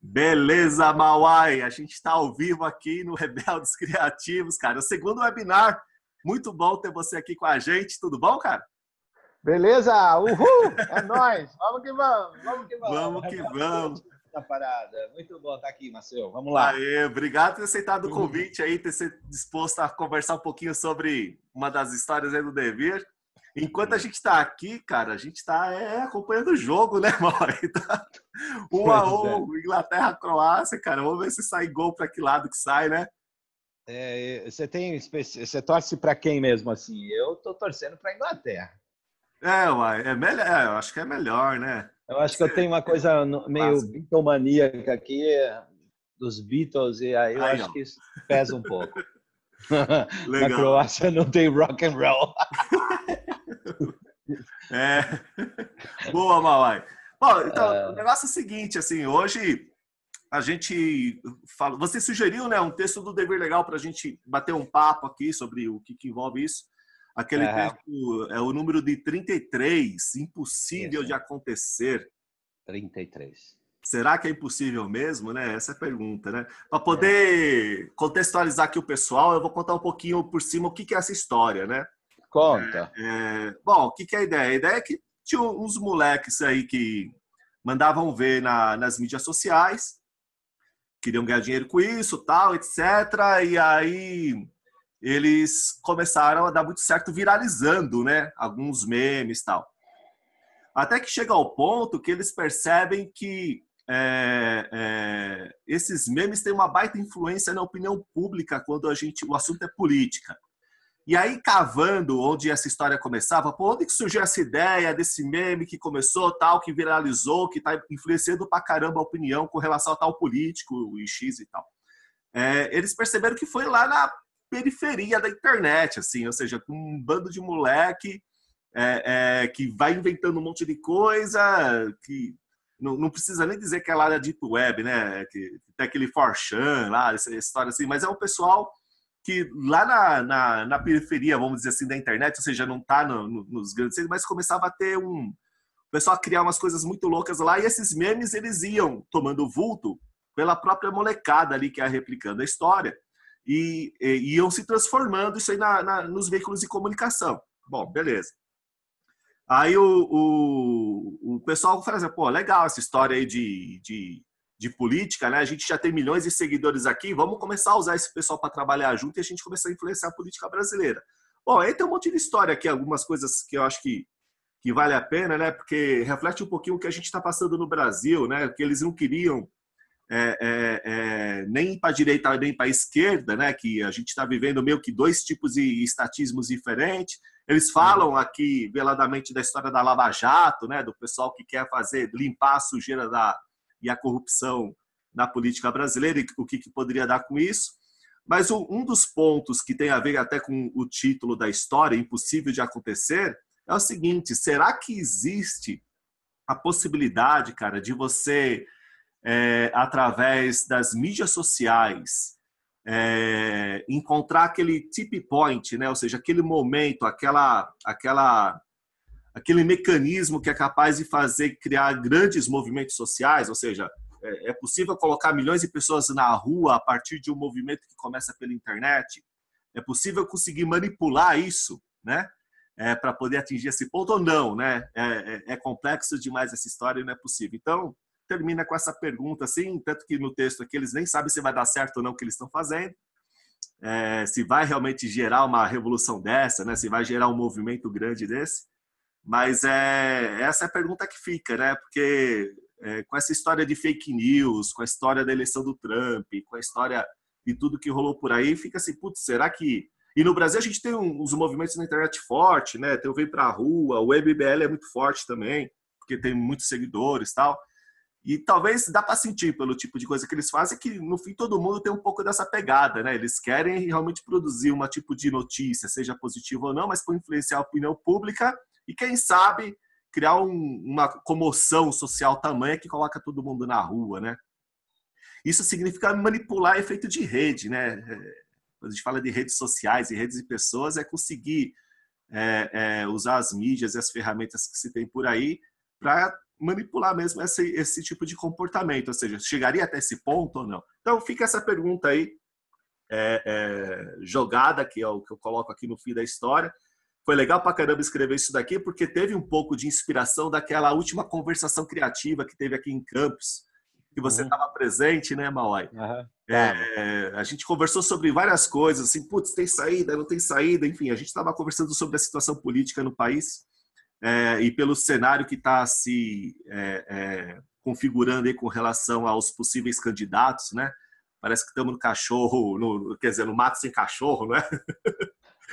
Beleza, Mauai? A gente está ao vivo aqui no Rebeldes Criativos, cara. O segundo webinar. Muito bom ter você aqui com a gente. Tudo bom, cara? Beleza? Uhul! É nóis! Vamos que vamos! Vamos que vamos! Vamos que vamos. Na parada. Muito bom estar aqui, Marcelo. Vamos lá. Aê, obrigado por ter aceitado o convite aí, ter se disposto a conversar um pouquinho sobre uma das histórias aí do Devir. Enquanto a gente está aqui, cara, a gente está acompanhando o jogo, né, Mauai? Tá 1-1, Inglaterra-Croácia, cara. Vamos ver se sai gol para que lado que sai, né? Você torce para quem mesmo assim? Eu tô torcendo para a Inglaterra. Uai, é melhor, eu acho que é melhor, né? Eu acho que eu tenho uma coisa meio Beatlemaníaca aqui dos Beatles e aí eu acho que isso pesa um pouco. Na Croácia não tem rock and roll. Boa, Mauai. Bom, então, o negócio é o seguinte, assim, hoje a gente fala, você sugeriu, né, um texto do Dever Legal para a gente bater um papo aqui sobre o que envolve isso. Aquele texto é o número de 33, impossível de acontecer. 33. Será que é impossível mesmo, né? Essa é a pergunta, né? Para poder contextualizar aqui o pessoal, eu vou contar um pouquinho por cima o que é essa história, né? Conta. Bom, o que é a ideia? A ideia é que tinha uns moleques aí que mandavam ver nas mídias sociais, queriam ganhar dinheiro com isso, tal, etc. E aí eles começaram a dar muito certo viralizando, né? Alguns memes e tal. Até que chega ao ponto que eles percebem que esses memes têm uma baita influência na opinião pública quando o assunto é política. E aí, cavando onde essa história começava, onde que surgiu essa ideia desse meme que começou, tal, que viralizou, que está influenciando pra caramba a opinião com relação a tal político, o X e tal. Eles perceberam que foi lá na periferia da internet, assim, ou seja, com um bando de moleque que vai inventando um monte de coisa, que não precisa nem dizer que é lá da Deep Web, né? Que tem aquele 4chan lá, essa história assim, mas é um pessoal que lá na periferia, vamos dizer assim, da internet, ou seja, não está nos grandes centros, mas começava a ter o pessoal a criar umas coisas muito loucas lá, e esses memes, eles iam tomando vulto pela própria molecada ali que ia replicando a história, e iam se transformando isso aí nos veículos de comunicação. Bom, beleza. Aí o pessoal fala assim, pô, legal essa história aí de política, né? A gente já tem milhões de seguidores aqui, vamos começar a usar esse pessoal para trabalhar junto e a gente começar a influenciar a política brasileira. Bom, aí tem um monte de história aqui, algumas coisas que eu acho que vale a pena, né? Porque reflete um pouquinho o que a gente está passando no Brasil, né? Que eles não queriam nem para a direita nem para a esquerda, né? Que a gente está vivendo meio que dois tipos de estatismos diferentes. Eles falam aqui veladamente da história da Lava Jato, né? Do pessoal que quer limpar a sujeira e a corrupção na política brasileira e o que poderia dar com isso. Mas um dos pontos que tem a ver até com o título da história, impossível de acontecer, é o seguinte: será que existe a possibilidade, cara, de você, através das mídias sociais, encontrar aquele tip point, né? Ou seja, aquele momento, aquele mecanismo que é capaz de criar grandes movimentos sociais, ou seja, é possível colocar milhões de pessoas na rua a partir de um movimento que começa pela internet? É possível conseguir manipular isso, né? Para poder atingir esse ponto ou não, né? É complexo demais essa história e não é possível. Então, termina com essa pergunta, assim, tanto que no texto aqui eles nem sabem se vai dar certo ou não o que eles estão fazendo, se vai realmente gerar uma revolução dessa, né? Se vai gerar um movimento grande desse. Mas essa é a pergunta que fica, né? Porque com essa história de fake news, com a história da eleição do Trump, com a história de tudo que rolou por aí, fica assim, putz, será que... E no Brasil a gente tem uns movimentos na internet forte, né? Tem o Vem Pra Rua, o MBL é muito forte também, porque tem muitos seguidores e tal. E talvez dá para sentir pelo tipo de coisa que eles fazem que, no fim, todo mundo tem um pouco dessa pegada, né? Eles querem realmente produzir um tipo de notícia, seja positiva ou não, mas para influenciar a opinião pública e, quem sabe, criar uma comoção social tamanha que coloca todo mundo na rua, né? Isso significa manipular efeito de rede, né? Quando a gente fala de redes sociais e redes de pessoas, é conseguir usar as mídias e as ferramentas que se tem por aí para manipular mesmo esse tipo de comportamento, ou seja, chegaria até esse ponto ou não? Então fica essa pergunta aí jogada, que é o que eu coloco aqui no fim da história. Foi legal pra caramba escrever isso daqui, porque teve um pouco de inspiração daquela última conversação criativa que teve aqui em Campos, que você estava presente, né, Mauai? A gente conversou sobre várias coisas, assim, putz, tem saída, não tem saída, enfim, a gente estava conversando sobre a situação política no país e pelo cenário que está se configurando aí com relação aos possíveis candidatos, né? Parece que estamos no cachorro, quer dizer, no mato sem cachorro, né?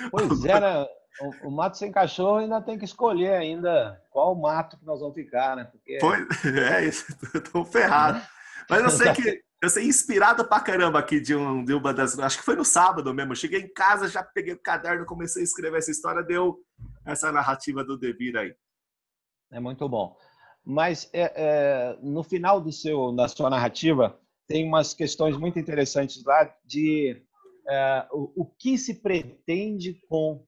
Pois é, né? O mato sem cachorro ainda tem que escolher ainda qual mato que nós vamos ficar, né? Porque... isso, estou ferrado. Mas eu sei inspirado pra caramba aqui de uma das... Acho que foi no sábado mesmo. Eu cheguei em casa, já peguei o caderno, comecei a escrever essa história, deu essa narrativa do Devir aí. É muito bom. Mas no final da sua narrativa, tem umas questões muito interessantes lá de o que se pretende com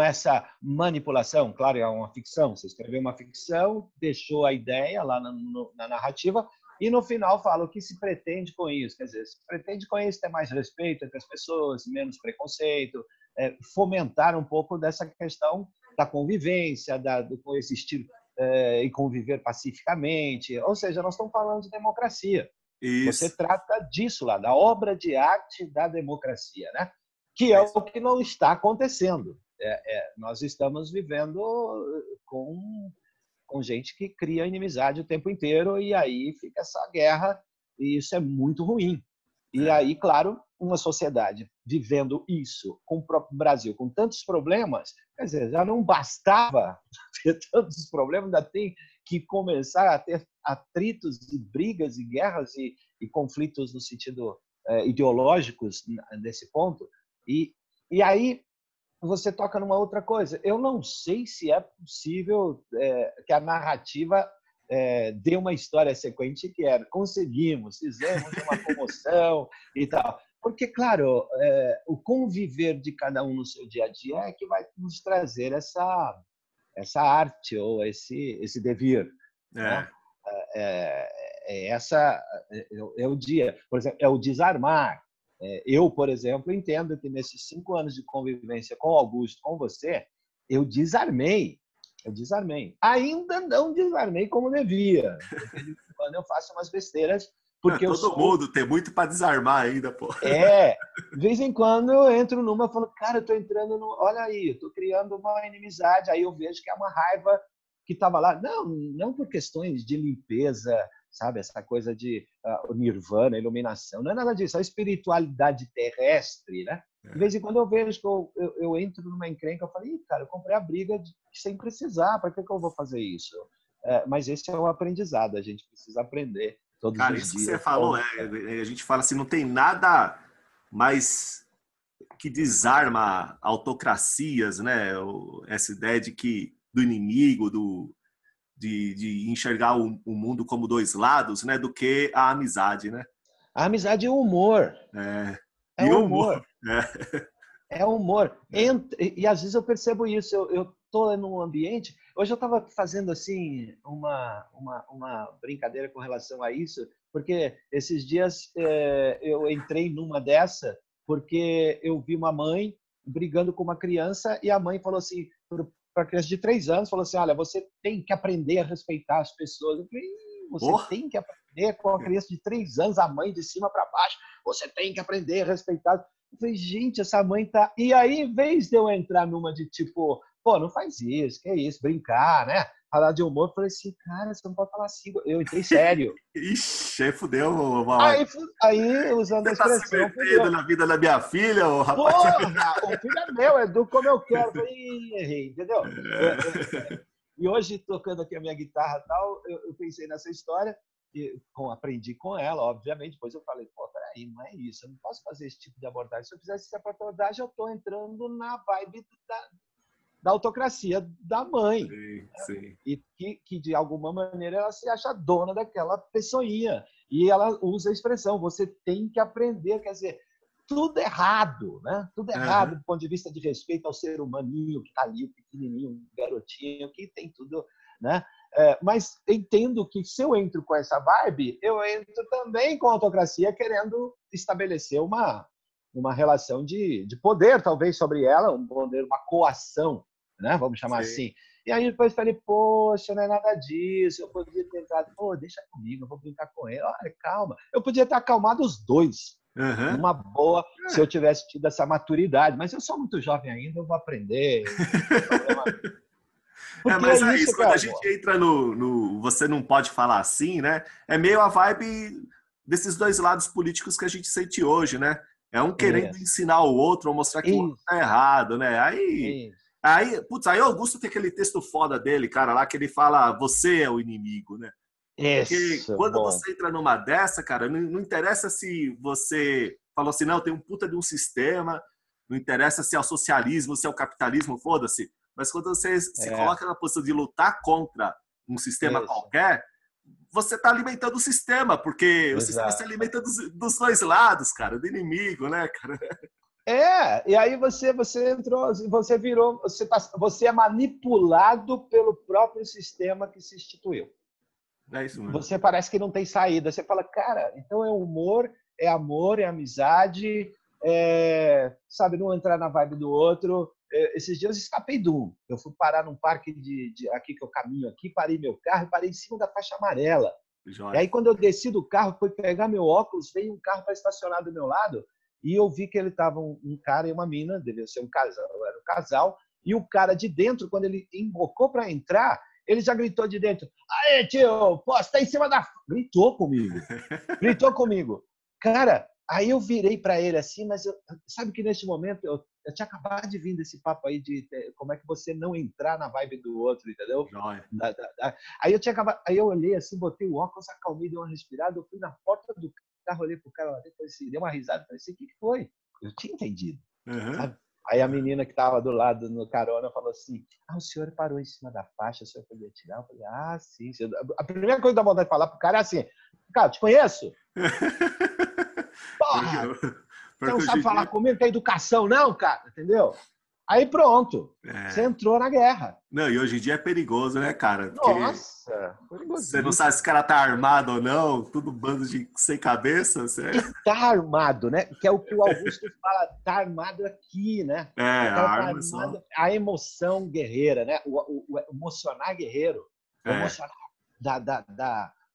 essa manipulação. Claro, é uma ficção. Você escreveu uma ficção, deixou a ideia lá na narrativa e no final fala o que se pretende com isso. Quer dizer, se pretende com isso ter mais respeito entre as pessoas, menos preconceito, fomentar um pouco dessa questão da convivência, do coexistir e conviver pacificamente. Ou seja, nós estamos falando de democracia. Isso. Você trata disso lá, da obra de arte da democracia, né? Que é o que não está acontecendo. Nós estamos vivendo com gente que cria inimizade o tempo inteiro e aí fica essa guerra e isso é muito ruim. E aí, claro, uma sociedade vivendo isso com o próprio Brasil, com tantos problemas, quer dizer, já não bastava ter tantos problemas, ainda tem que começar a ter atritos e brigas e guerras e conflitos no sentido ideológicos nesse ponto. E aí você toca numa outra coisa. Eu não sei se é possível que a narrativa dê uma história sequente que conseguimos, fizemos uma comoção e tal. Porque, claro, o conviver de cada um no seu dia a dia é que vai nos trazer essa arte ou esse devir. Né? É o dia, por exemplo, é o desarmar. Eu, por exemplo, entendo que nesses 5 anos de convivência com o Augusto, com você, eu desarmei. Ainda não desarmei como devia. Quando eu faço umas besteiras, porque todo mundo tem muito para desarmar ainda, pô. De vez em quando eu entro numa e falo, cara, eu tô entrando olha aí, eu tô criando uma inimizade, aí eu vejo que é uma raiva que estava lá. Não por questões de limpeza, sabe? Essa coisa de nirvana, iluminação. Não é nada disso. É a espiritualidade terrestre, né? De vez em quando eu vejo que eu entro numa encrenca, eu falo, cara, eu comprei a briga sem precisar. Para que eu vou fazer isso? Mas esse é o aprendizado. A gente precisa aprender todos os dias. Isso que você falou, a gente fala assim, não tem nada mais que desarma autocracias, né? Essa ideia do inimigo, de enxergar o mundo como 2 lados, né, do que a amizade, né? A amizade é o humor. É o humor. É o humor. E às vezes eu percebo isso. Eu estou num ambiente... Hoje eu estava fazendo assim uma brincadeira com relação a isso, porque esses dias eu entrei numa dessa porque eu vi uma mãe brigando com uma criança e a mãe falou assim... para a criança de 3 anos, falou assim, olha, você tem que aprender a respeitar as pessoas. Eu falei, você tem que aprender com a criança de 3 anos, a mãe de cima para baixo, você tem que aprender a respeitar. Eu falei, gente, essa mãe tá... E aí, em vez de eu entrar numa de tipo, pô, não faz isso, que é isso, brincar, né? Falar de humor, eu falei assim, cara, você não pode falar assim. Eu entrei sério. Ixi, aí fudeu, aí usando a expressão... Você tá se metendo na vida da minha filha, ô rapaz? Porra, o filho é meu, é do como eu quero. Eu falei, errei, entendeu? E hoje, tocando aqui a minha guitarra e tal, eu pensei nessa história, e aprendi com ela, obviamente. Depois eu falei, pô, peraí, não é isso, eu não posso fazer esse tipo de abordagem. Se eu fizesse essa abordagem, eu estou entrando na vibe da autocracia da mãe. Sim. E que, de alguma maneira, ela se acha dona daquela pessoinha. E ela usa a expressão, você tem que aprender, quer dizer, tudo errado, né? Tudo errado do ponto de vista de respeito ao ser humaninho que está ali, o pequenininho, o garotinho, que tem tudo, né? Mas entendo que se eu entro com essa vibe, eu entro também com a autocracia querendo estabelecer uma relação de poder, talvez, sobre ela, um poder, uma coação, né? Vamos chamar assim. E aí depois falei, poxa, não é nada disso, eu podia ter entrado, pô, deixa comigo, eu vou brincar com ele, olha, calma. Eu podia ter acalmado os dois, numa boa, se eu tivesse tido essa maturidade, mas eu sou muito jovem ainda, eu vou aprender, não tem problema. Porque mas é isso, quando a gente entra no você não pode falar assim, né? É meio a vibe desses dois lados políticos que a gente sente hoje, né? É um querendo ensinar o outro ou mostrar que o outro tá errado, né? Aí Augusto tem aquele texto foda dele, cara, lá que ele fala, você é o inimigo, né? Porque quando você entra numa dessa, cara, não interessa se você falou assim, não, tem um puta de um sistema, não interessa se é o socialismo, se é o capitalismo, foda-se. Mas quando você se coloca na posição de lutar contra um sistema qualquer, você está alimentando o sistema, porque o sistema se alimenta dos dois lados, cara, do inimigo, né, cara? E aí você entrou, você virou, você é manipulado pelo próprio sistema que se instituiu. É isso mesmo. Você parece que não tem saída. Você fala, cara, então é humor, é amor, é amizade, sabe, não entrar na vibe do outro. Esses dias eu escapei de um. Eu fui parar num parque aqui que eu caminho aqui, parei meu carro e parei em cima da faixa amarela. E aí, quando eu desci do carro, fui pegar meu óculos, veio um carro para estacionar do meu lado e eu vi que ele estava um cara e uma mina, devia ser um casal, era um casal, e o cara de dentro, quando ele embocou para entrar, ele já gritou de dentro, aê, tio, pô, você tá em cima da... Gritou comigo. Cara, aí eu virei para ele assim, mas sabe que nesse momento eu tinha acabado de vir desse papo aí de como é que você não entrar na vibe do outro, entendeu? Aí eu olhei assim, botei o óculos, acalmei, dei uma respirada, eu fui na porta do carro, olhei pro cara lá dentro, assim, dei uma risada, falei assim, o que foi? Eu tinha entendido, sabe? Aí a menina que estava do lado no carona falou assim, o senhor parou em cima da faixa, o senhor podia tirar? Eu falei, sim. A primeira coisa que dá vontade de falar pro cara é assim, cara, te conheço? Porra! Você não sabe falar comigo, tem educação não, cara, entendeu? Aí pronto, você entrou na guerra. Não, e hoje em dia é perigoso, né, cara? Porque perigoso. Você não sabe se o cara tá armado ou não, tudo bando de sem cabeça. E tá armado, né? Que é o que o Augusto fala, tá armado aqui, né? A arma só. A emoção guerreira, né? O emocionar guerreiro. O emocionar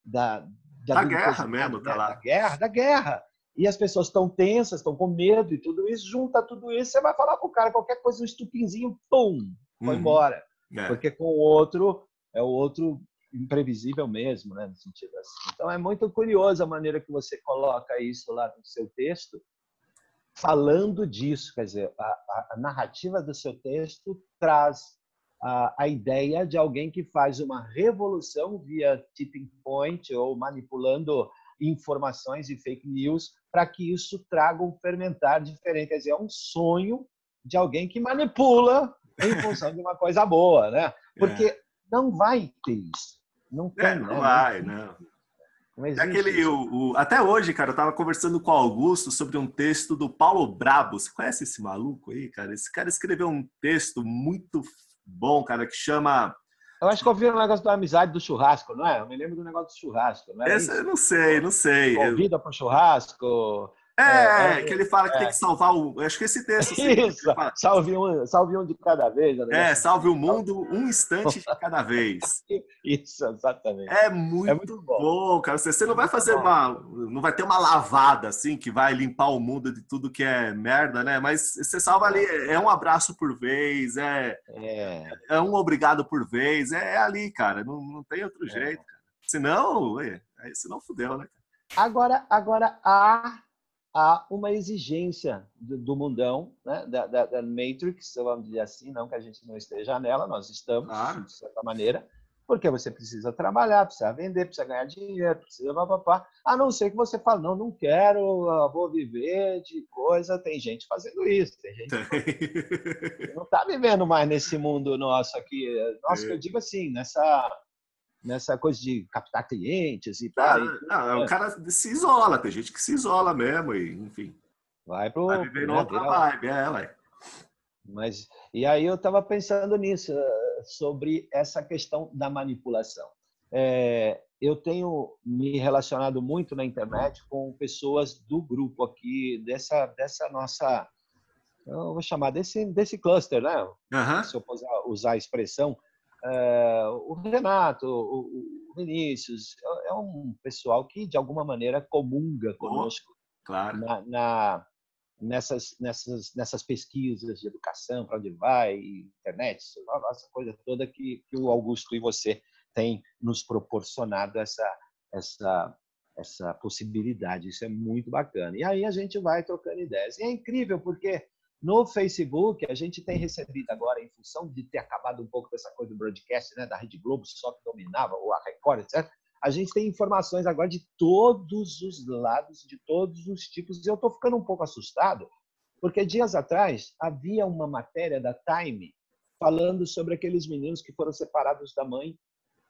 da guerra mesmo, tá lá. Da guerra. E as pessoas estão tensas, estão com medo e tudo isso, junta tudo isso, você vai falar com o cara qualquer coisa, um estupinzinho, pum, foi embora. Porque com o outro, é o outro imprevisível mesmo, né, no sentido assim. Então é muito curioso a maneira que você coloca isso lá no seu texto, falando disso, quer dizer, a narrativa do seu texto traz a ideia de alguém que faz uma revolução via tipping point ou manipulando informações e fake news para que isso traga um fermentar diferente. Quer dizer, é um sonho de alguém que manipula em função de uma coisa boa, né? Porque não vai ter isso. Não tem, não vai, não. Não existe até hoje, cara, eu tava conversando com o Augusto sobre um texto do Paulo Brabo. Você conhece esse maluco aí, cara? Esse cara escreveu um texto muito bom, cara, que chama... Eu acho que eu vi o negócio da amizade do churrasco, não é? Eu me lembro do negócio do churrasco, não é? Esse eu não sei. Convida para o churrasco. Que ele fala que tem que salvar o... Acho que esse texto... Isso, salve um de cada vez. Salve o mundo um instante de cada vez. Isso, exatamente. É muito bom, cara. Você não vai fazer não vai ter uma lavada, assim, que vai limpar o mundo de tudo que é merda, né? Mas você salva ali, é um abraço por vez, é um obrigado por vez, é ali, cara. Não tem outro jeito, cara. Senão fudeu, né? Agora há uma exigência do mundão, né? da Matrix, vamos dizer assim, não que a gente não esteja nela, nós estamos, de certa maneira, porque você precisa trabalhar, precisa vender, precisa ganhar dinheiro, precisa papapá, a não ser que você fale, não quero, vou viver de coisa, tem gente fazendo isso, tem gente que não está vivendo mais nesse mundo nosso aqui, que eu digo assim, nessa coisa de captar clientes e tal. O cara se isola, tem gente que se isola mesmo, e, enfim. Vai viver outra vibe, vai. Mas, e aí eu estava pensando nisso, sobre essa questão da manipulação. Eu tenho me relacionado muito na internet com pessoas do grupo aqui, dessa nossa, eu vou chamar desse cluster, né? Se eu posso usar a expressão, o Renato, o Vinícius, é um pessoal que, de alguma maneira, comunga conosco claro. nessas pesquisas de educação, para onde vai, internet, essa coisa toda que o Augusto e você têm nos proporcionado essa possibilidade. Isso é muito bacana. E aí a gente vai trocando ideias. E é incrível, porque no Facebook a gente tem recebido agora, em função de ter acabado um pouco dessa coisa do broadcast, né, da Rede Globo só que dominava, ou a Record, etc., a gente tem informações agora de todos os lados, de todos os tipos. E eu estou ficando um pouco assustado, porque dias atrás havia uma matéria da Time falando sobre aqueles meninos que foram separados da mãe,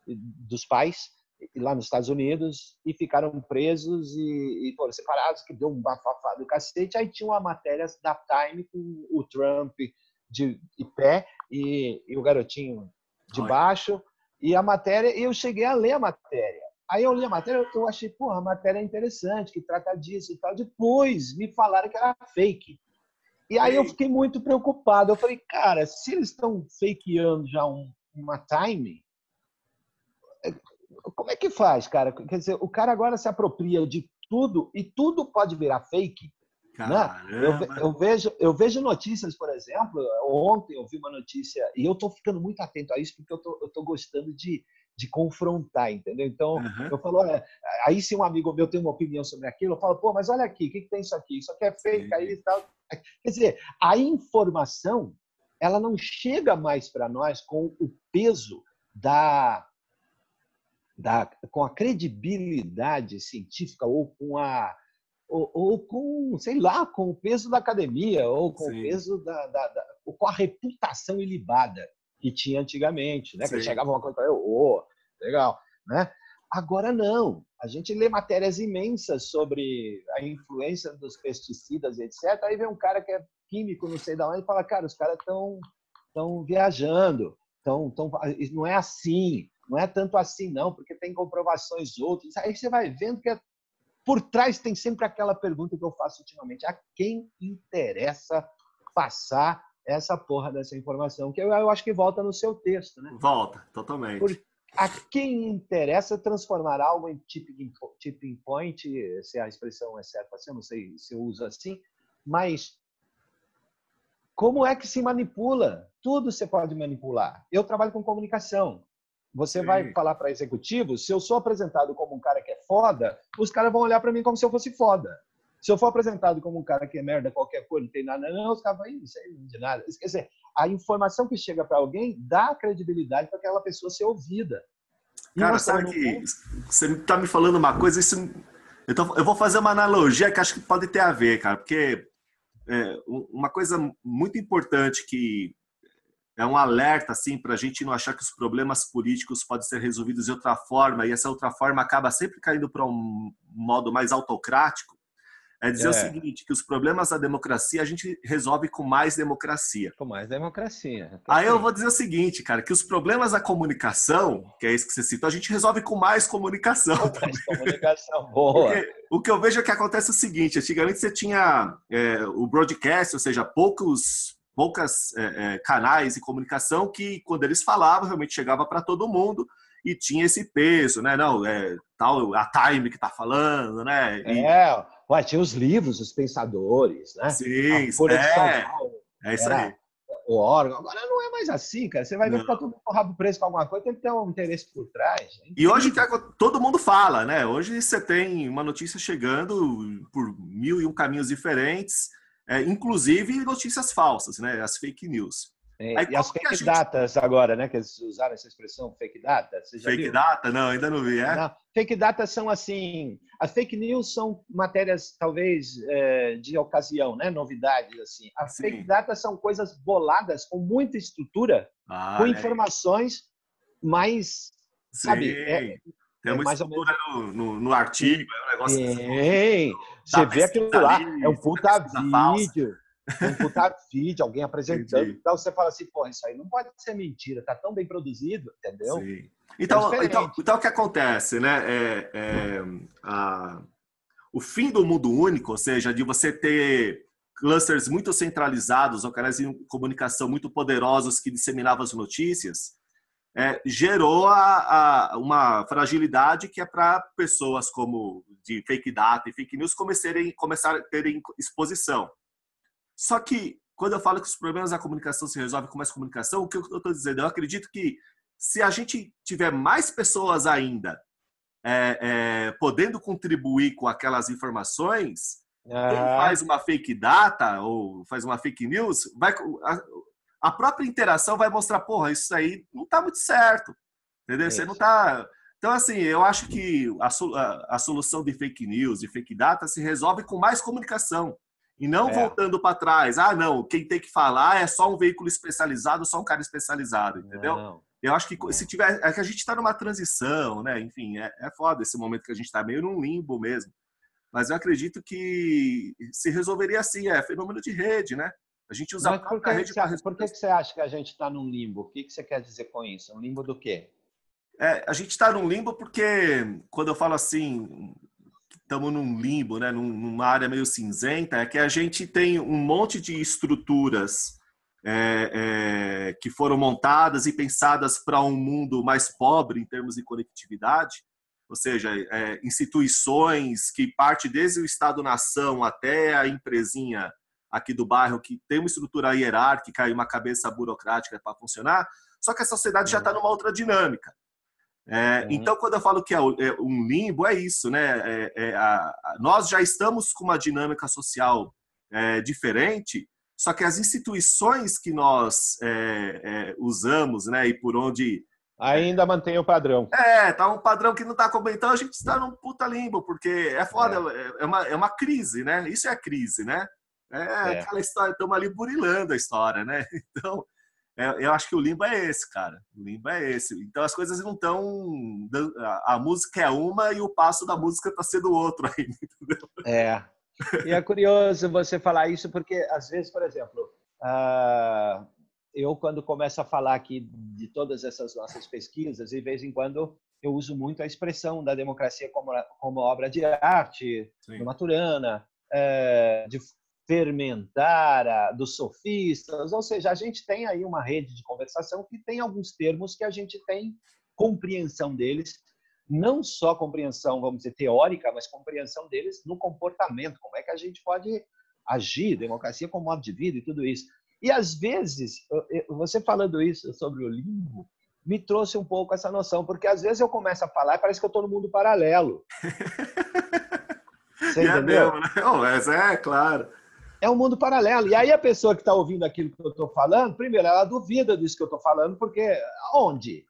dos pais, lá nos Estados Unidos, e ficaram presos e foram separados, que deu um bafafá do cacete. Aí tinha uma matéria da Time com o Trump de pé e o garotinho de baixo, e a matéria, eu cheguei a ler a matéria. Aí eu li a matéria, eu achei, porra, a matéria é interessante, que trata disso e tal. Depois me falaram que era fake. E aí eu fiquei muito preocupado. Eu falei, cara, se eles estão fakeando já uma Time, como é que faz, cara? Quer dizer, o cara agora se apropria de tudo e tudo pode virar fake. Né? Eu vejo notícias, por exemplo, ontem eu vi uma notícia, e eu estou ficando muito atento a isso, porque eu tô gostando de confrontar, entendeu? Então, eu falo, aí se um amigo meu tem uma opinião sobre aquilo, eu falo, pô, mas olha aqui, o que tem isso aqui? Isso aqui é fake, aí e tal. Quer dizer, a informação, ela não chega mais para nós com o peso com a credibilidade científica ou com, sei lá, com o peso da academia ou com o peso ou com a reputação ilibada que tinha antigamente, né? Que chegava uma coisa para eu, legal, né? Agora não. A gente lê matérias imensas sobre a influência dos pesticidas, etc. Aí vem um cara que é químico, não sei de onde, e fala, cara, os caras estão viajando, não é assim. Não é tanto assim, não, porque tem comprovações outras. Aí você vai vendo que por trás tem sempre aquela pergunta que eu faço ultimamente. A quem interessa passar essa porra dessa informação? Que eu acho que volta no seu texto, né? Volta, totalmente. A quem interessa transformar algo em tipping point, se a expressão é certa, eu não sei se eu uso assim, mas como é que se manipula? Tudo você pode manipular. Eu trabalho com comunicação. Você vai falar para executivos, se eu sou apresentado como um cara que é foda, os caras vão olhar para mim como se eu fosse foda. Se eu for apresentado como um cara que é merda, qualquer coisa, não tem nada, não, os caras vão, isso aí não é de nada. Quer dizer, a informação que chega para alguém dá credibilidade para aquela pessoa ser ouvida. Cara, sabe que você está me falando uma coisa, então, eu vou fazer uma analogia que acho que pode ter a ver, cara, porque uma coisa muito importante que é um alerta assim, para a gente não achar que os problemas políticos podem ser resolvidos de outra forma, e essa outra forma acaba sempre caindo para um modo mais autocrático, é dizer o seguinte, que os problemas da democracia a gente resolve com mais democracia. Com mais democracia. Aí eu vou dizer o seguinte, cara, que os problemas da comunicação, que é isso que você citou, a gente resolve com mais comunicação. Com mais comunicação, boa. Porque o que eu vejo é que acontece o seguinte, antigamente você tinha o broadcast, ou seja, poucas canais de comunicação que, quando eles falavam, realmente chegava para todo mundo e tinha esse peso, né? Não, tal, a Time que está falando, né? Tinha os livros, os pensadores, né? Sim, a Folha de São Paulo, é isso aí. O órgão. Agora não é mais assim, cara. Você vai ver que tá tudo com o rabo preso com alguma coisa, tem que ter um interesse por trás. E hoje todo mundo fala, né? Hoje você tem uma notícia chegando por 1001 caminhos diferentes, inclusive notícias falsas, né? As fake news. E as fake datas agora, né? Que eles usaram essa expressão, fake data. Você já viu? Data? Não, ainda não vi, Não, fake data são assim... As fake news são matérias, talvez, de ocasião, né? Novidades, assim. As fake data são coisas boladas, com muita estrutura, com informações mais... Sim. Sabe? Tem uma mais estrutura no artigo, é um negócio... Você vê aquilo lá, é um puta vídeo. Um puta vídeo, alguém apresentando. Entendi. Então você fala assim, pô, isso aí não pode ser mentira, tá tão bem produzido, entendeu? Sim. É Então, diferente. o que acontece, né? O fim do mundo único, ou seja, de você ter clusters muito centralizados, ou canais de comunicação muito poderosos que disseminavam as notícias, gerou uma fragilidade que é para pessoas como de fake data e fake news começar a terem exposição. Só que, quando eu falo que os problemas da comunicação se resolvem com mais comunicação, o que eu estou dizendo? Eu acredito que se a gente tiver mais pessoas ainda podendo contribuir com aquelas informações, quem faz uma fake data ou faz uma fake news, a própria interação vai mostrar, porra, isso aí não está muito certo, entendeu? Você não está... Então, assim, eu acho que a solução de fake news, de fake data, se resolve com mais comunicação. E não voltando para trás. Ah, não, quem tem que falar é só um veículo especializado, só um cara especializado, entendeu? Não, eu acho que se tiver... É que a gente está numa transição, né? Enfim, é foda esse momento que a gente está meio num limbo mesmo. Mas eu acredito que se resolveria assim, fenômeno de rede, né? A gente usa a própria rede para por que você acha que a gente está num limbo? O que você quer dizer com isso? Um limbo do quê? A gente está num limbo porque, quando eu falo assim, estamos num limbo, né, numa área meio cinzenta, é que a gente tem um monte de estruturas que foram montadas e pensadas para um mundo mais pobre em termos de conectividade, ou seja, instituições que parte desde o Estado-nação até a empresinha aqui do bairro, que tem uma estrutura hierárquica e uma cabeça burocrática para funcionar, só que a sociedade já está numa outra dinâmica. Então, quando eu falo que é um limbo, é isso, né? Nós já estamos com uma dinâmica social diferente, só que as instituições que nós usamos, né, e por onde... Ainda mantém o padrão. Tá um padrão que não está comentando, então a gente está num puta limbo, porque é foda, é uma crise, né? Isso é a crise, né? Aquela história, estamos ali burilando a história, né? Então... eu acho que o limbo é esse, cara. O limbo é esse. Então as coisas não estão... A música é uma e o passo da música está sendo outro ainda, entendeu? E é curioso você falar isso porque, às vezes, por exemplo, eu, quando começo a falar aqui de todas essas nossas pesquisas, de vez em quando eu uso muito a expressão da democracia como obra de arte, do Maturana, de fermentar, dos sofistas, ou seja, a gente tem aí uma rede de conversação que tem alguns termos que a gente tem compreensão deles, não só compreensão, vamos dizer, teórica, mas compreensão deles no comportamento, como é que a gente pode agir, democracia como modo de vida e tudo isso. E, às vezes, você falando isso sobre o limbo, me trouxe um pouco essa noção, porque, às vezes, eu começo a falar e parece que eu estou no mundo paralelo. Você entendeu? Mesmo, né? Mas claro. É um mundo paralelo. E aí a pessoa que está ouvindo aquilo que eu estou falando, primeiro, ela duvida disso que eu estou falando, porque onde?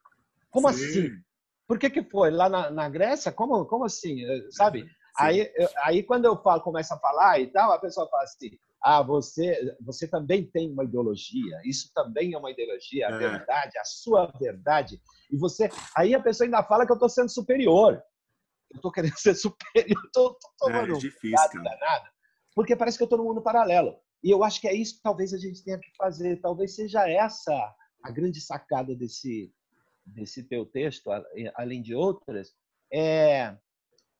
Como assim? Por que foi? Lá na Grécia? Como assim? Sabe? Aí, quando eu começo a falar e tal, a pessoa fala assim, você também tem uma ideologia, isso também é uma ideologia, a verdade, a sua verdade. E aí a pessoa ainda fala que eu estou sendo superior. Eu estou querendo ser superior, estou tomando difícil, danado. Porque parece que eu estou no mundo paralelo. E eu acho que é isso que talvez a gente tenha que fazer. Talvez seja essa a grande sacada desse teu texto, além de outras,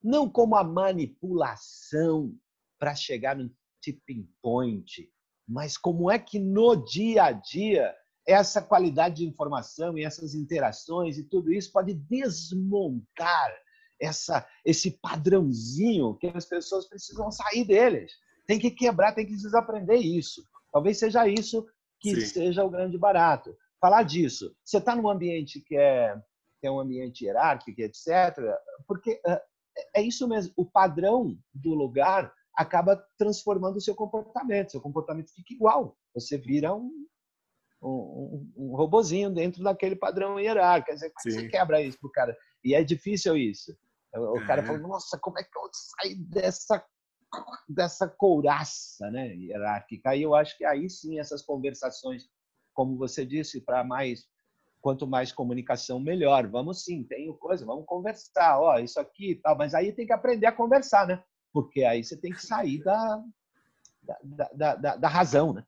não como a manipulação para chegar no tipping point, mas como é que no dia a dia essa qualidade de informação e essas interações e tudo isso pode desmontar esse padrãozinho que as pessoas precisam sair deles. Tem que quebrar, tem que desaprender isso. Talvez seja isso que seja o grande barato. Falar disso. Você está num ambiente que é um ambiente hierárquico, etc., porque é isso mesmo. O padrão do lugar acaba transformando o seu comportamento. Seu comportamento fica igual. Você vira um robozinho dentro daquele padrão hierárquico. Quer dizer, como é que você quebra isso pro cara? E é difícil isso. O cara fala, nossa, como é que eu saio dessa couraça, né, hierárquica? E eu acho que aí sim essas conversações, como você disse, quanto mais comunicação, melhor. Vamos sim, tenho coisa, vamos conversar, isso aqui e tal, mas aí tem que aprender a conversar, né? Porque aí você tem que sair da razão, né?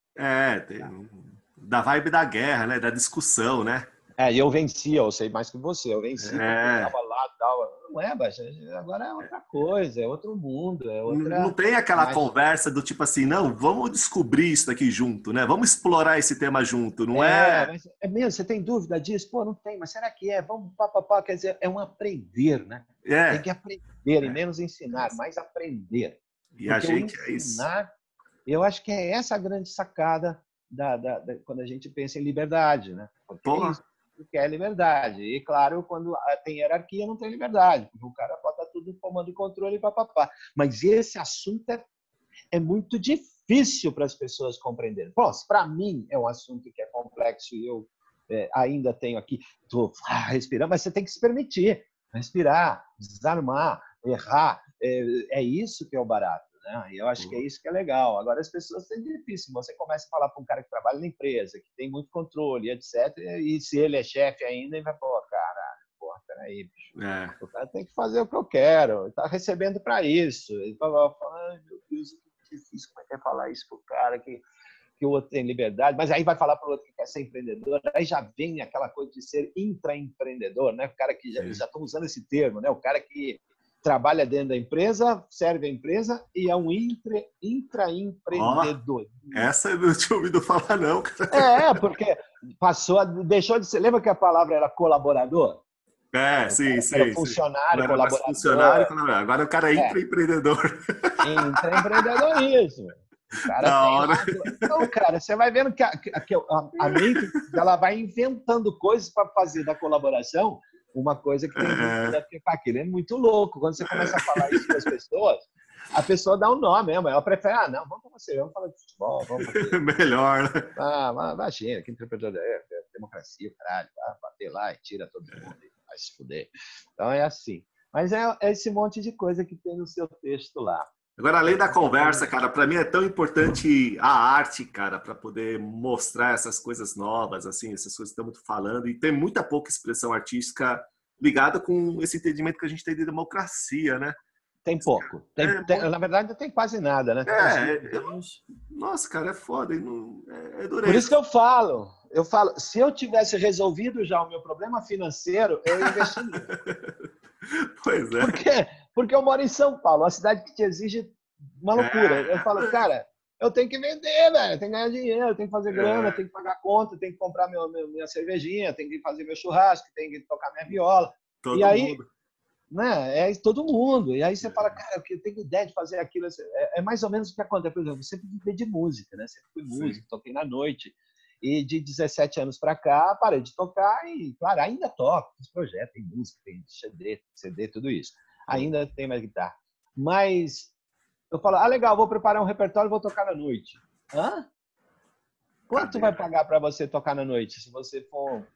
Da vibe da guerra, né? Da discussão, né? E eu venci, eu sei mais que você, eu venci porque eu estava lá e tal. Não é, Baixa, agora é outra coisa, é outro mundo, é outra... Não tem aquela conversa do tipo assim, não, vamos descobrir isso daqui junto, né? Vamos explorar esse tema junto, não é? Mas é mesmo, você tem dúvida disso? Pô, não tem, mas será que é? Vamos, papapá, quer dizer, é um aprender, né? Tem que aprender, e menos ensinar, mais aprender. E a gente ensinar, é isso. Eu acho que é essa a grande sacada quando a gente pensa em liberdade, né? Porque é isso que é liberdade. E, claro, quando tem hierarquia, não tem liberdade, porque o cara bota tudo em comando e controle e papapá. Mas esse assunto é muito difícil para as pessoas compreenderem. Para mim, é um assunto que é complexo e eu ainda tenho aqui, estou respirando, mas você tem que se permitir respirar, desarmar, errar. É isso que é o barato. E eu acho que é isso que é legal. Agora, as pessoas têm difícil. Você começa a falar para um cara que trabalha na empresa, que tem muito controle, etc. E se ele é chefe ainda, ele vai falar, caralho, porra, peraí, bicho. O cara tem que fazer o que eu quero. Está recebendo para isso. Ele fala, ai, meu Deus, que difícil. Como é que é falar isso para o cara que o outro tem liberdade? Mas aí vai falar para o outro que quer ser empreendedor. Aí já vem aquela coisa de ser intraempreendedor, né? O cara que já estão usando esse termo, né? O cara que trabalha dentro da empresa, serve a empresa e é um intraempreendedor. Essa eu não tinha ouvido falar, não. Porque deixou de ser... Lembra que a palavra era colaborador? Sim. Era funcionário, colaborador. Funcionário, agora o cara é intraempreendedor. Intraempreendedorismo. O cara Então, cara, você vai vendo que a mente ela vai inventando coisas para fazer da colaboração uma coisa que tem aquilo. É muito louco. Quando você começa a falar isso para as pessoas, a pessoa dá um nome mesmo. Ela prefere, não, vamos para você, vamos falar de futebol, vamos fazer. Melhor, né? Imagina, que interpretador é democracia, caralho, vai bater lá e tira todo mundo e vai se fuder. Então é assim. Mas é esse monte de coisa que tem no seu texto lá. Agora, além da conversa, cara, para mim é tão importante a arte, cara, para poder mostrar essas coisas novas, assim, essas coisas que estamos falando. E tem muita pouca expressão artística ligada com esse entendimento que a gente tem de democracia, né? Tem pouco. Na verdade, não tem quase nada, né? Nossa, cara, é foda. É dureza. Por isso que eu falo, se eu tivesse resolvido já o meu problema financeiro, eu ia investir nisso. Pois é. Porque eu moro em São Paulo, uma cidade que te exige uma loucura. Eu falo, cara, eu tenho que vender, velho, eu tenho que ganhar dinheiro, eu tenho que fazer grana, eu tenho que pagar conta, eu tenho que comprar minha cervejinha, eu tenho que fazer meu churrasco, eu tenho que tocar minha viola. Todo mundo. Né? Todo mundo. E aí você fala, cara, eu tenho ideia de fazer aquilo. É mais ou menos o que acontece. Por exemplo, eu sempre vivi de música, né? Sempre fui músico, toquei na noite. E de 17 anos para cá, parei de tocar e, claro, ainda toco. Fiz projeto, tem música, tem CD, tudo isso. Ainda tem mais guitarra. Mas eu falo, legal, vou preparar um repertório e vou tocar na noite. Hã? Quanto vai pagar para você tocar na noite? Se você for...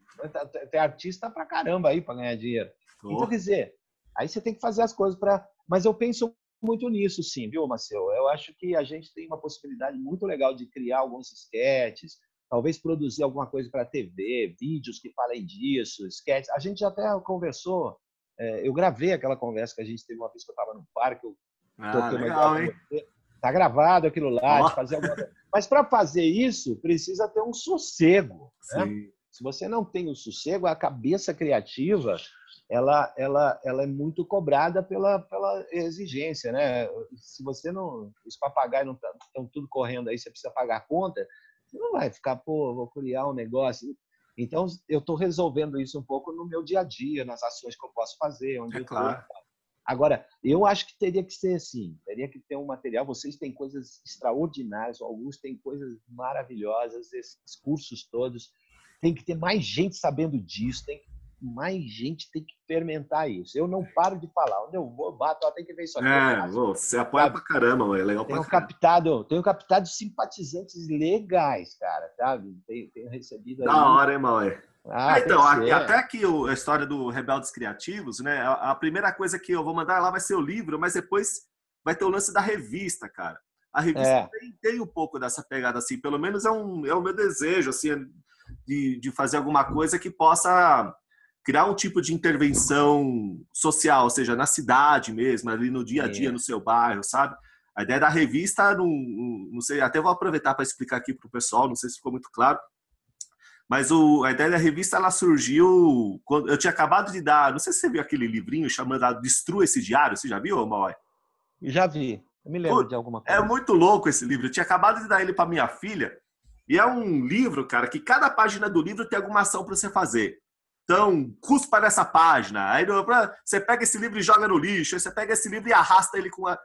Tem artista pra caramba aí para ganhar dinheiro. Então, quer dizer, aí você tem que fazer as coisas para... Mas eu penso muito nisso, sim, viu, Marcelo? Eu acho que a gente tem uma possibilidade muito legal de criar alguns sketches, talvez produzir alguma coisa para a TV, vídeos que falem disso, sketches. A gente já até conversou, eu gravei aquela conversa que a gente teve uma vez que eu estava no parque, eu toquei legal, hein? Tá gravado aquilo lá, de fazer alguma coisa. Mas para fazer isso, precisa ter um sossego. Né? Se você não tem o sossego, a cabeça criativa ela é muito cobrada pela exigência, né? Se você não... Os papagaios não estão tudo correndo aí, você precisa pagar a conta, você não vai ficar, vou criar um negócio. Então, eu estou resolvendo isso um pouco no meu dia a dia, nas ações que eu posso fazer, onde eu estou. Claro. Agora, eu acho que teria que ser assim, teria que ter um material. Vocês têm coisas extraordinárias, alguns têm coisas maravilhosas, esses cursos todos. Tem que ter mais gente sabendo disso, mais gente tem que fermentar isso. Eu não paro de falar. Onde eu vou, bato, tem que ver isso aqui. Você apoia pra caramba, é legal pra caramba. Tenho captado simpatizantes legais, cara, sabe? Tenho recebido aí. Da hora, hein, Mauê? Então, até aqui a história do Rebeldes Criativos, né? A primeira coisa que eu vou mandar lá vai ser o livro, mas depois vai ter o lance da revista, cara. A revista tem um pouco dessa pegada, assim, pelo menos é o meu desejo, assim, de fazer alguma coisa que possa criar um tipo de intervenção social, ou seja, na cidade mesmo, ali no dia a dia, no seu bairro, sabe? A ideia da revista, não sei, até vou aproveitar para explicar aqui para o pessoal, não sei se ficou muito claro, mas a ideia da revista ela surgiu quando eu tinha acabado de dar, não sei se você viu aquele livrinho chamado Destrua esse Diário, você já viu, Mauai? Já vi, eu me lembro de alguma É coisa. muito louco esse livro, eu tinha acabado de dar ele para minha filha, e é um livro, cara, que cada página do livro tem alguma ação para você fazer. Então, cuspa nessa página. Aí você pega esse livro e joga no lixo. Aí você pega esse livro e arrasta ele com a...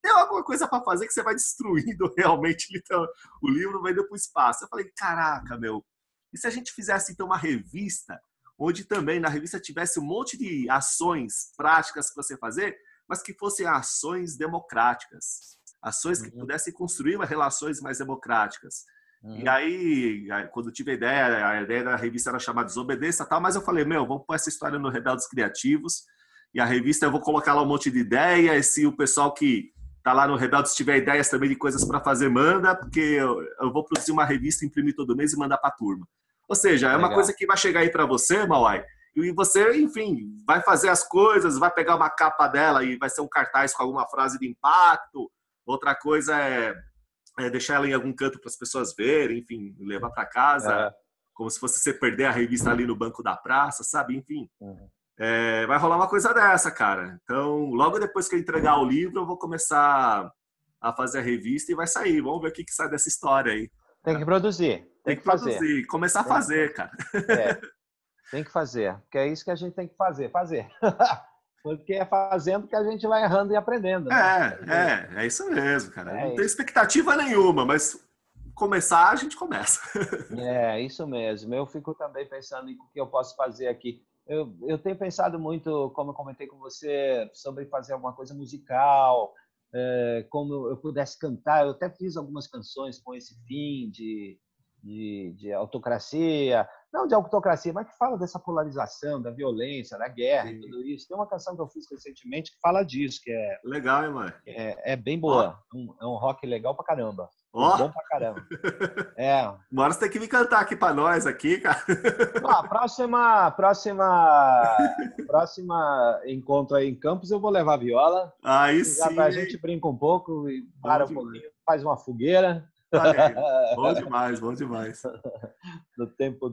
tem alguma coisa para fazer que você vai destruindo realmente. Então, o livro vai indo para o espaço. Eu falei, caraca, meu. E se a gente fizesse, então, uma revista, onde também na revista tivesse um monte de ações práticas para você fazer, mas que fossem ações democráticas. Ações que pudessem construir relações mais democráticas. E aí, quando eu tive a ideia da revista era chamada Desobedeça e tal, mas eu falei, vamos pôr essa história no Rebeldes Criativos, e a revista eu vou colocar lá um monte de ideias, se o pessoal que tá lá no Rebeldes tiver ideias também de coisas para fazer, manda, porque eu vou produzir uma revista, imprimir todo mês e mandar para a turma. Ou seja, é uma coisa que vai chegar aí para você, Mauai, e você, enfim, vai fazer as coisas, vai pegar uma capa dela e vai ser um cartaz com alguma frase de impacto. Outra coisa é deixar ela em algum canto para as pessoas verem, enfim, levar para casa, como se fosse você perder a revista ali no banco da praça, sabe? Enfim, vai rolar uma coisa dessa, cara. Então, logo depois que eu entregar o livro, eu vou começar a fazer a revista e vai sair. Vamos ver o que sai dessa história aí. Tem que produzir. Tem que produzir. Começar a fazer, cara. Tem que fazer. Porque é isso que a gente tem que fazer. Porque é fazendo que a gente vai errando e aprendendo. Né? É isso mesmo, cara. Não tem expectativa nenhuma, mas começar, a gente começa. É, isso mesmo. Eu fico também pensando em o que eu posso fazer aqui. Eu tenho pensado muito, como eu comentei com você, sobre fazer alguma coisa musical, como eu pudesse cantar. Eu até fiz algumas canções com esse fim de autocracia, não de autocracia, mas que fala dessa polarização, da violência, da guerra e tudo isso. Tem uma canção que eu fiz recentemente que fala disso, que é... Legal, hein, mano? É bem boa. É um rock legal pra caramba. Bom pra caramba. Uma hora você tem que me cantar aqui pra nós, aqui, cara. Próxima encontro aí em Campos, eu vou levar a viola. Aí sim. A gente brinca um pouco e para um pouquinho, faz uma fogueira. Bom demais, bom demais. No tempo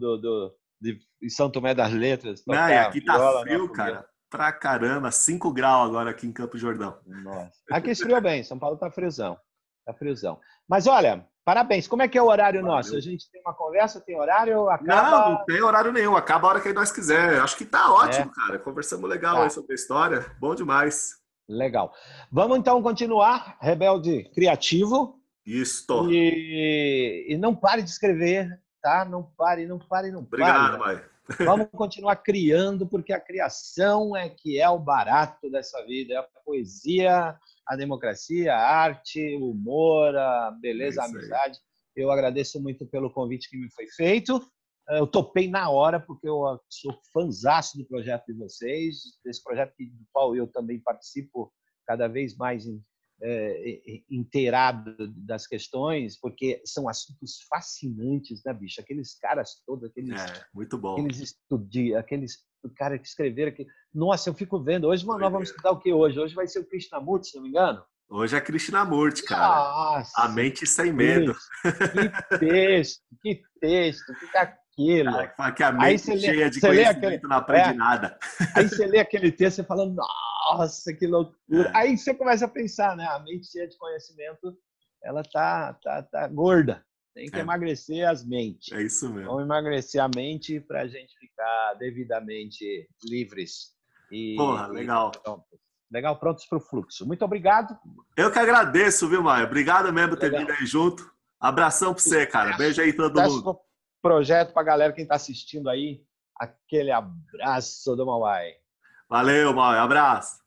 de São Tomé das Letras. Não, e aqui tá frio, cara. Pra caramba, 5 graus agora aqui em Campo Jordão. Nossa. Aqui esfriou bem, São Paulo tá friozão. Tá friozão. Mas olha, parabéns. Como é que é o horário nosso? A gente tem uma conversa, tem horário? Acaba... Não tem horário nenhum. Acaba a hora que nós quiser. Acho que tá ótimo, cara. Conversamos legal aí sobre a história. Bom demais. Legal. Vamos então continuar. Rebelde Criativo. Isso. E não pare de escrever, tá? Não pare. Obrigado, mãe. Vamos continuar criando, porque a criação é que é o barato dessa vida. É a poesia, a democracia, a arte, o humor, a beleza, a amizade. Eu agradeço muito pelo convite que me foi feito. Eu topei na hora, porque eu sou fãzaço do projeto de vocês, desse projeto do qual eu também participo cada vez mais inteirado das questões, porque são assuntos fascinantes, né, bicho? Aqueles caras todos, muito bom. Aqueles caras que escreveram aqui. Nossa, eu fico vendo. Hoje nós vamos estudar o que hoje? Hoje vai ser o Krishnamurti, se não me engano? Hoje é Krishnamurti, cara. Nossa, a mente sem medo. Que texto, que aquilo. Cara, que a mente cheia de conhecimento não aprende nada. Aí você lê aquele texto e fala, nossa, que loucura. Aí você começa a pensar, né? A mente cheia de conhecimento, ela tá gorda. Tem que emagrecer as mentes. É isso mesmo. Vamos emagrecer a mente para a gente ficar devidamente livres. Porra, legal. Legal, prontos para o fluxo. Muito obrigado. Eu que agradeço, viu, Maia? Obrigado mesmo por ter vindo aí junto. Abração para você, cara. Beijo aí todo mundo. Projeto para a galera, quem está assistindo aí. Aquele abraço do Mauai. Valeu, Maia. Abraço.